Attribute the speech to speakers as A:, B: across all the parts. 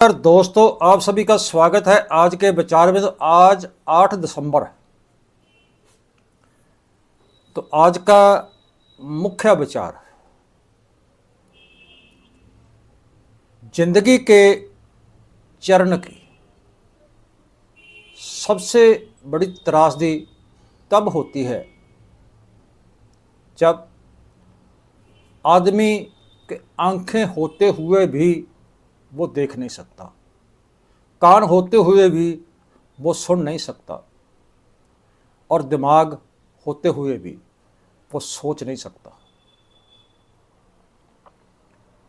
A: दोस्तों, आप सभी का स्वागत है आज के विचार में। तो आज 8 दिसंबर है। तो आज का मुख्य विचार, जिंदगी के चरण की सबसे बड़ी त्रासदी तब होती है जब आदमी के आंखें होते हुए भी वो देख नहीं सकता, कान होते हुए भी वो सुन नहीं सकता और दिमाग होते हुए भी वो सोच नहीं सकता।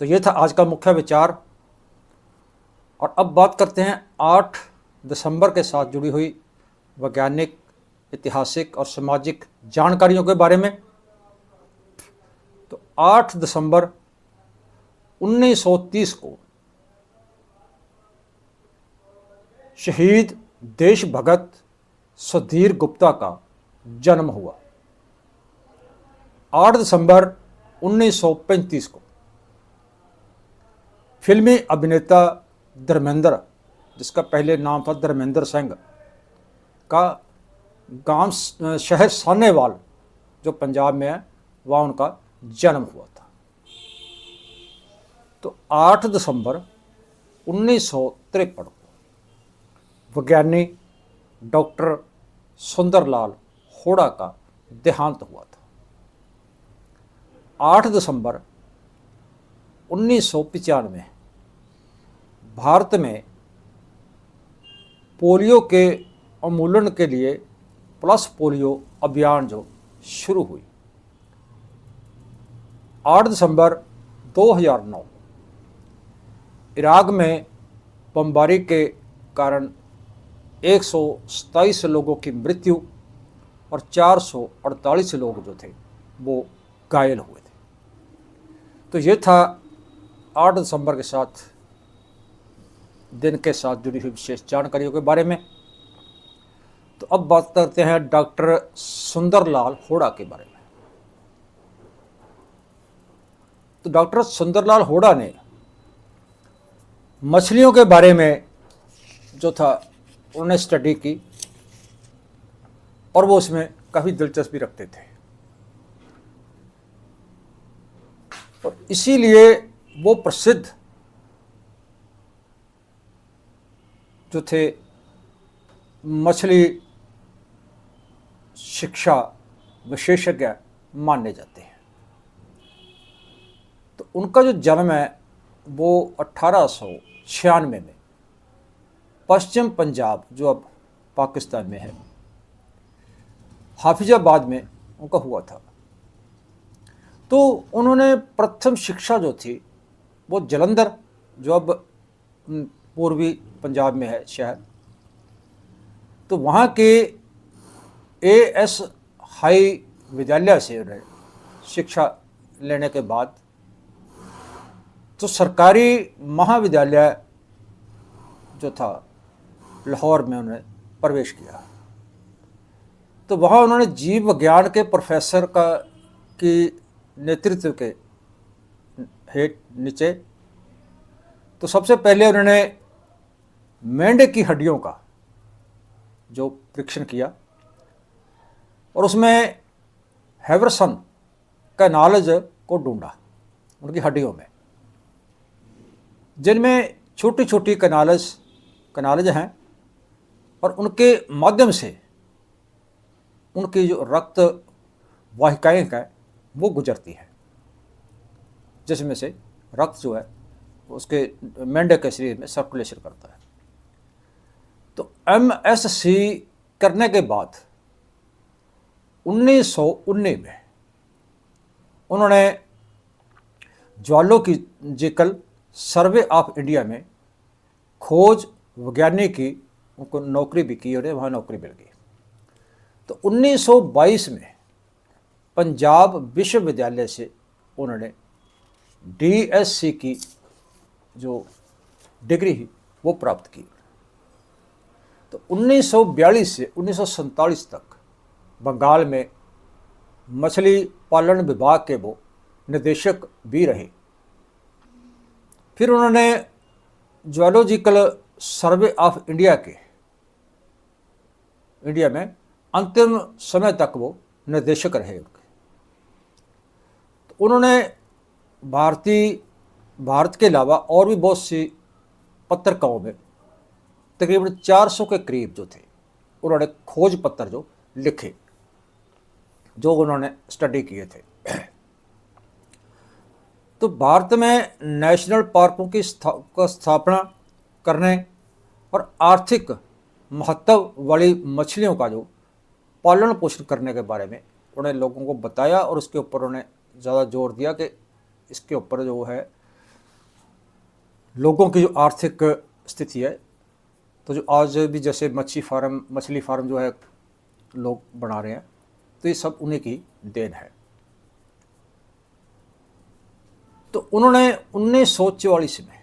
A: तो ये था आज का मुख्य विचार। और अब बात करते हैं 8 दिसंबर के साथ जुड़ी हुई वैज्ञानिक, ऐतिहासिक और सामाजिक जानकारियों के बारे में। तो 8 दिसंबर 1930 को शहीद देशभगत सुधीर गुप्ता का जन्म हुआ। 8 दिसंबर 1935 को फिल्मी अभिनेता धर्मेंद्र, जिसका पहले नाम था धर्मेंद्र सिंह, का गांव शहर सानेवाल जो पंजाब में है वहाँ उनका जन्म हुआ था। तो 8 दिसंबर 1953 को वैज्ञानिक डॉक्टर सुंदरलाल होड़ा का देहांत हुआ था। 8 दिसंबर 1995 भारत में पोलियो के उन्मूलन के लिए पल्स पोलियो अभियान जो शुरू हुई। 8 दिसंबर 2009 इराक में बमबारी के कारण 127 लोगों की मृत्यु और 448 लोग जो थे वो घायल हुए थे। तो ये था 8 दिसंबर के साथ दिन के साथ जुड़ी हुई विशेष जानकारियों के बारे में। तो अब बात करते हैं डॉक्टर सुंदरलाल होड़ा के बारे में। तो डॉक्टर सुंदरलाल होड़ा ने मछलियों के बारे में जो था उन्होंने स्टडी की और वो उसमें काफ़ी दिलचस्पी रखते थे और इसीलिए वो प्रसिद्ध जो थे मछली शिक्षा विशेषज्ञ माने जाते हैं। तो उनका जो जन्म है वो 1896 में पश्चिम पंजाब, जो अब पाकिस्तान में है, हाफिजाबाद में उनका हुआ था। तो उन्होंने प्रथम शिक्षा जो थी वो जलंधर, जो अब पूर्वी पंजाब में है शहर, तो वहाँ के AS हाई विद्यालय से उन्हें शिक्षा लेने के बाद तो सरकारी महाविद्यालय जो था लाहौर में उन्होंने प्रवेश किया। तो वहाँ उन्होंने जीव विज्ञान के प्रोफेसर की नेतृत्व के नीचे तो सबसे पहले उन्होंने मेंढे की हड्डियों का जो परीक्षण किया और उसमें हैवर्सन कैनालज को ढूंढा उनकी हड्डियों में, जिनमें छोटी छोटी कैनालज हैं और उनके माध्यम से उनकी जो रक्त वाहिकाएं हैं वो गुजरती है, जिसमें से रक्त जो है उसके मेंढे के शरीर में सर्कुलेशन करता है। तो MSc करने के बाद 1919 में उन्होंने ज्वालोजिकल सर्वे ऑफ इंडिया में खोज वैज्ञानिक की उनको नौकरी भी की, उन्हें वहाँ नौकरी मिल गई। तो 1922 में पंजाब विश्वविद्यालय से उन्होंने DSc की जो डिग्री ही वो प्राप्त की। तो 1942 से 1947 तक बंगाल में मछली पालन विभाग के वो निदेशक भी रहे। फिर उन्होंने ज्वालोजिकल सर्वे ऑफ इंडिया में अंतिम समय तक वो निर्देशक रहे उनके। तो उन्होंने भारत के अलावा और भी बहुत सी पत्रिकाओं में तकरीबन 400 के करीब जो थे उन्होंने खोज पत्र जो लिखे, जो उन्होंने स्टडी किए थे। तो भारत में नेशनल पार्कों की स्थापना करने और आर्थिक महत्व वाली मछलियों का जो पालन पोषण करने के बारे में उन्हें लोगों को बताया, और उसके ऊपर उन्हें ज़्यादा जोर दिया कि इसके ऊपर जो है लोगों की जो आर्थिक स्थिति है, तो जो आज भी जैसे मछली फार्म जो है लोग बना रहे हैं, तो ये सब उन्हीं की देन है। तो उन्होंने 1944 में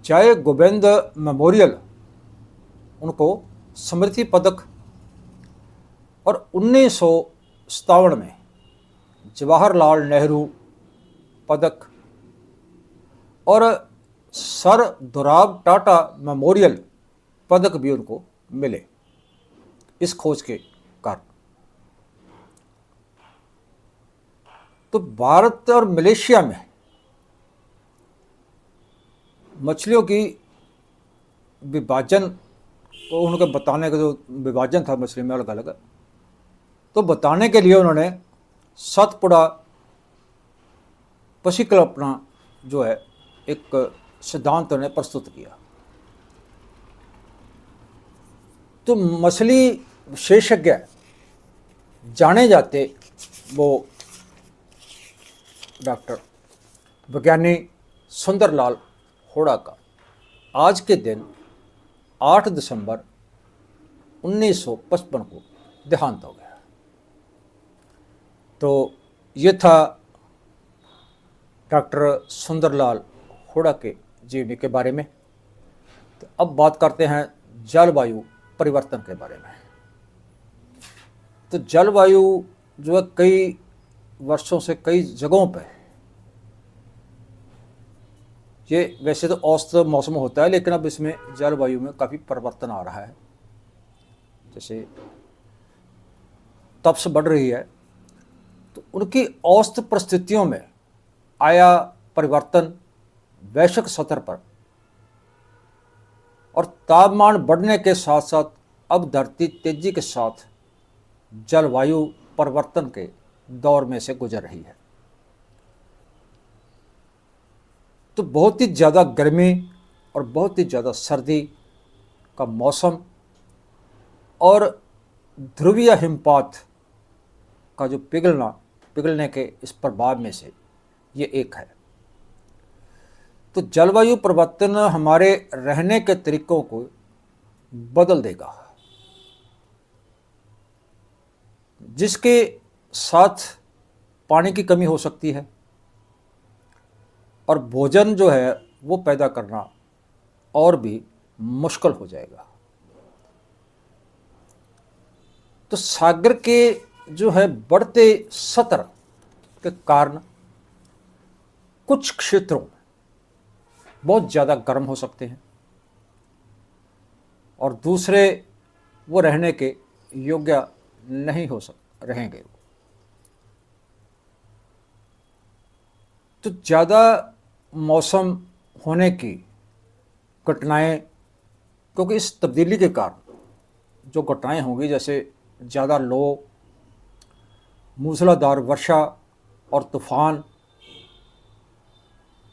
A: जय गोविंद मेमोरियल उनको स्मृति पदक, और 1957 में जवाहरलाल नेहरू पदक और सर दोराब टाटा मेमोरियल पदक भी उनको मिले इस खोज के कारण। तो भारत और मलेशिया में मछलियों की विभाजन को उनके बताने का जो विभाजन था मछली में अलग अलग, तो बताने के लिए उन्होंने सतपुड़ा पशिकल्पना जो है एक सिद्धांत उन्हें प्रस्तुत किया। तो मछली विशेषज्ञ जाने जाते वो डॉक्टर वैज्ञानिक सुंदरलाल होड़ा का आज के दिन 8 दिसंबर 1955 को देहांत हो गया। तो ये था डॉक्टर सुंदरलाल होड़ा के जीवनी के बारे में। तो अब बात करते हैं जलवायु परिवर्तन के बारे में। तो जलवायु जो है कई वर्षों से कई जगहों पर, ये वैसे तो औसत मौसम होता है, लेकिन अब इसमें जलवायु में काफ़ी परिवर्तन आ रहा है। जैसे तपश बढ़ रही है, तो उनकी औसत परिस्थितियों में आया परिवर्तन वैश्विक स्तर पर, और तापमान बढ़ने के साथ साथ अब धरती तेजी के साथ जलवायु परिवर्तन के दौर में से गुजर रही है। तो बहुत ही ज़्यादा गर्मी और बहुत ही ज़्यादा सर्दी का मौसम और ध्रुवीय हिमपात का जो पिघलने के इस प्रभाव में से ये एक है। तो जलवायु परिवर्तन हमारे रहने के तरीकों को बदल देगा, जिसके साथ पानी की कमी हो सकती है और भोजन जो है वो पैदा करना और भी मुश्किल हो जाएगा। तो सागर के जो है बढ़ते सतह के कारण कुछ क्षेत्रों में बहुत ज़्यादा गर्म हो सकते हैं और दूसरे वो रहने के योग्य नहीं रहेंगे। तो ज़्यादा मौसम होने की घटनाएं, क्योंकि इस तब्दीली के कारण जो घटनाएं होंगी, जैसे ज़्यादा लो, मूसलाधार वर्षा और तूफान,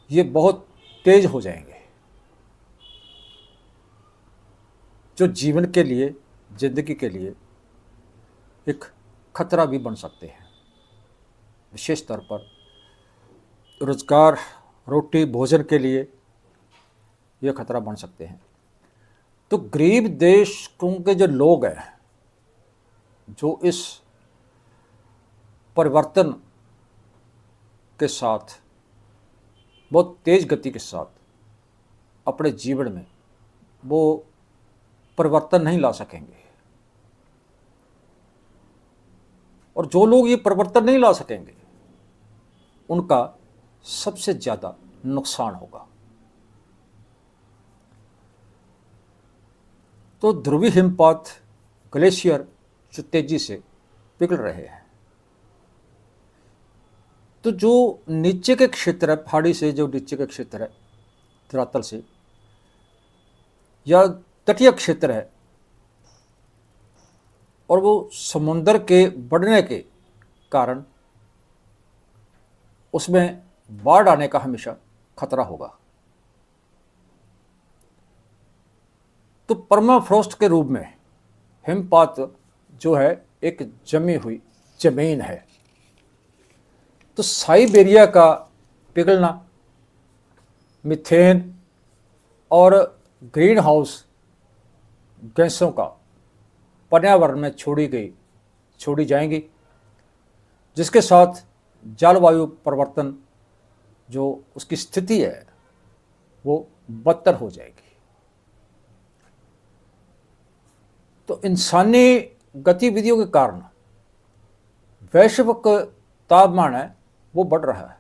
A: ये बहुत तेज हो जाएंगे, जो जीवन के लिए, जिंदगी के लिए एक खतरा भी बन सकते हैं। विशेष तौर पर रोजगार, रोटी, भोजन के लिए ये खतरा बन सकते हैं। तो गरीब देशों के जो लोग हैं, जो इस परिवर्तन के साथ बहुत तेज गति के साथ अपने जीवन में वो परिवर्तन नहीं ला सकेंगे, और जो लोग ये परिवर्तन नहीं ला सकेंगे उनका सबसे ज़्यादा नुकसान होगा। तो ध्रुवीय हिमपात ग्लेशियर जो तेजी से पिघल रहे हैं, तो जो नीचे के क्षेत्र है, पहाड़ी से जो नीचे के क्षेत्र है, धरातल से या तटीय क्षेत्र है, और वो समुद्र के बढ़ने के कारण उसमें बाढ़ आने का हमेशा खतरा होगा। तो परमाफ्रॉस्ट के रूप में हिमपात जो है एक जमी हुई जमीन है। तो साइबेरिया का पिघलना, मीथेन और ग्रीन हाउस गैसों का पर्यावरण में छोड़ी जाएंगी, जिसके साथ जलवायु परिवर्तन जो उसकी स्थिति है वो बदतर हो जाएगी। तो इंसानी गतिविधियों के कारण वैश्विक तापमान है वो बढ़ रहा है।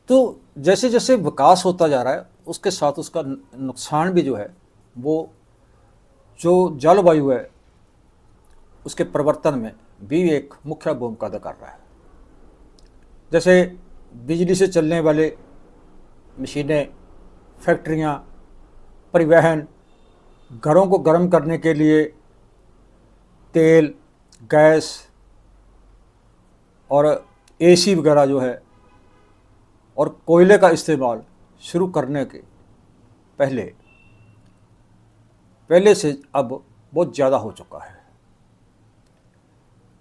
A: तो जैसे जैसे विकास होता जा रहा है उसके साथ उसका नुकसान भी जो है वो जो जलवायु है उसके परिवर्तन में भी एक मुख्य भूमिका अदा कर रहा है। जैसे बिजली से चलने वाले मशीनें, फैक्ट्रियां, परिवहन, घरों को गर्म करने के लिए तेल, गैस और एसी वगैरह जो है, और कोयले का इस्तेमाल शुरू करने के पहले से अब बहुत ज़्यादा हो चुका है।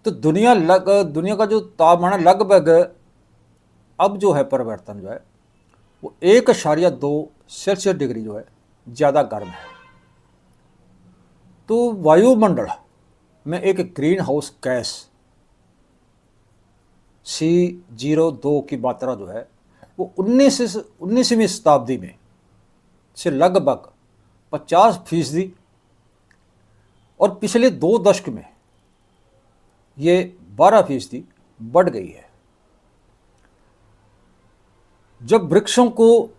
A: तो दुनिया का जो तापमान है लगभग अब जो है परिवर्तन जो है वो 1.2 सेल्सियस डिग्री जो है ज़्यादा गर्म है। तो वायुमंडल में एक ग्रीन हाउस गैस C02 की मात्रा जो है वो 19वीं शताब्दी में से लगभग 50% और पिछले 2 दशक में ये 12% बढ़ गई है। जब वृक्षों को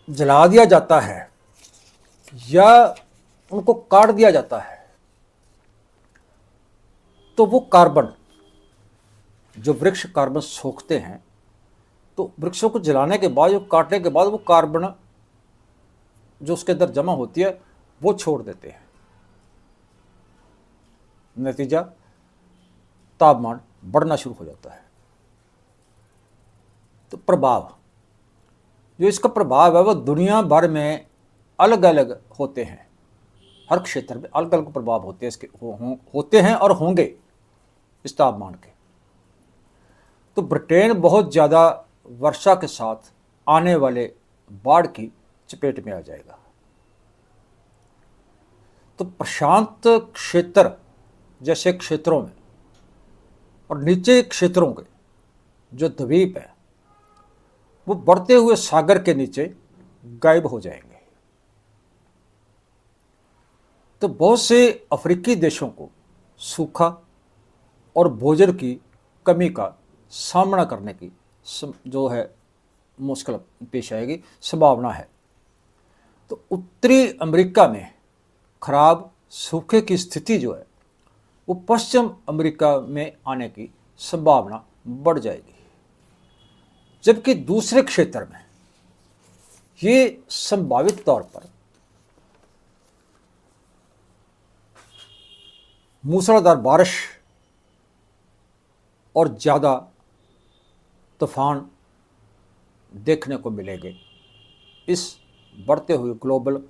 A: जला दिया जाता है या उनको काट दिया जाता है तो वो कार्बन, जो वृक्ष कार्बन सोखते हैं, तो वृक्षों को जलाने के बाद, जो काटने के बाद वो कार्बन जो उसके अंदर जमा होती है वो छोड़ देते हैं। नतीजा तापमान बढ़ना शुरू हो जाता है। तो प्रभाव, जो इसका प्रभाव है वो दुनिया भर में अलग अलग होते हैं। हर क्षेत्र में अलग अलग प्रभाव होते हैं इसके होते हैं और होंगे इस तापमान के। तो ब्रिटेन बहुत ज़्यादा वर्षा के साथ आने वाले बाढ़ की चपेट में आ जाएगा। तो प्रशांत क्षेत्र जैसे क्षेत्रों में और नीचे क्षेत्रों के जो द्वीप है वो बढ़ते हुए सागर के नीचे गायब हो जाएंगे। तो बहुत से अफ्रीकी देशों को सूखा और भोजन की कमी का सामना करने की जो है मुश्किल पेश आएगी, संभावना है। तो उत्तरी अमेरिका में खराब सूखे की स्थिति जो है वो पश्चिम अमेरिका में आने की संभावना बढ़ जाएगी, जबकि दूसरे क्षेत्र में ये संभावित तौर पर मूसलाधार बारिश और ज़्यादा तूफान देखने को मिलेंगे इस बढ़ते हुए ग्लोबल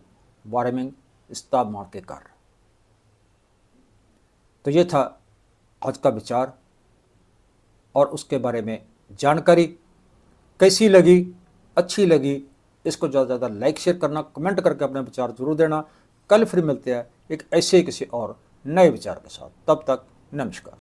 A: वार्मिंग, इस तापमान के कारण। तो ये था आज का विचार और उसके बारे में जानकारी। कैसी लगी, अच्छी लगी, इसको ज़्यादा से ज़्यादा लाइक शेयर करना, कमेंट करके अपने विचार जरूर देना। कल फिर मिलते हैं एक ऐसे ही किसी और नए विचार के साथ। तब तक नमस्कार।